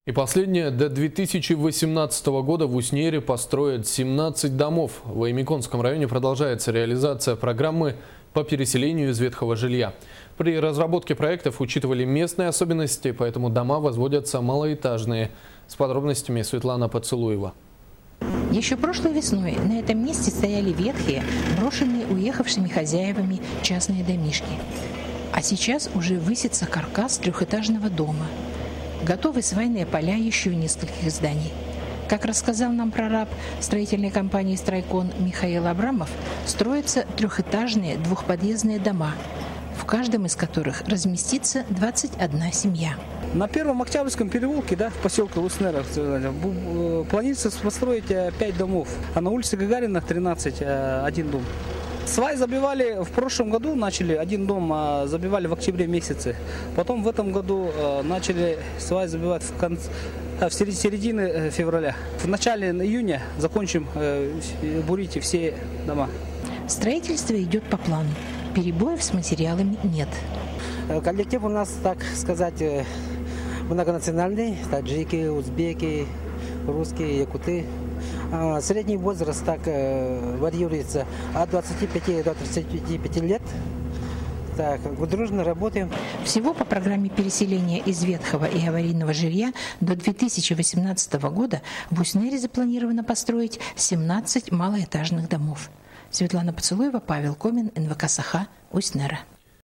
И последнее. До 2018 года в Уснере построят 17 домов. В Аймиконском районе продолжается реализация программы по переселению из ветхого жилья. При разработке проектов учитывали местные особенности, поэтому дома возводятся малоэтажные. С подробностями Светлана Поцелуева. Еще прошлой весной на этом месте стояли ветхие, брошенные уехавшими хозяевами частные домишки. А сейчас уже высится каркас трехэтажного дома. Готовы свайные поля еще нескольких зданий. Как рассказал нам прораб строительной компании «Стройкон» Михаил Абрамов, строятся трехэтажные двухподъездные дома, в каждом из которых разместится 21 семья. На Первом Октябрьском переулке, в поселке Уснера, планируется построить 5 домов, а на улице Гагарина 13, один дом. Свай забивали в прошлом году, начали один дом, забивали в октябре месяце. Потом в этом году начали свай забивать в середине февраля. В начале июня закончим бурить все дома. Строительство идет по плану. Перебоев с материалами нет. Коллектив у нас, так сказать, многонациональный. Таджики, узбеки, русские, якуты. Средний возраст так варьируется от 25 до 35 лет. Так, дружно работаем. Всего по программе переселения из ветхого и аварийного жилья до 2018 года в Уснере запланировано построить 17 малоэтажных домов. Светлана Поцелуева, Павел Комин, НВК «Саха», Уснера.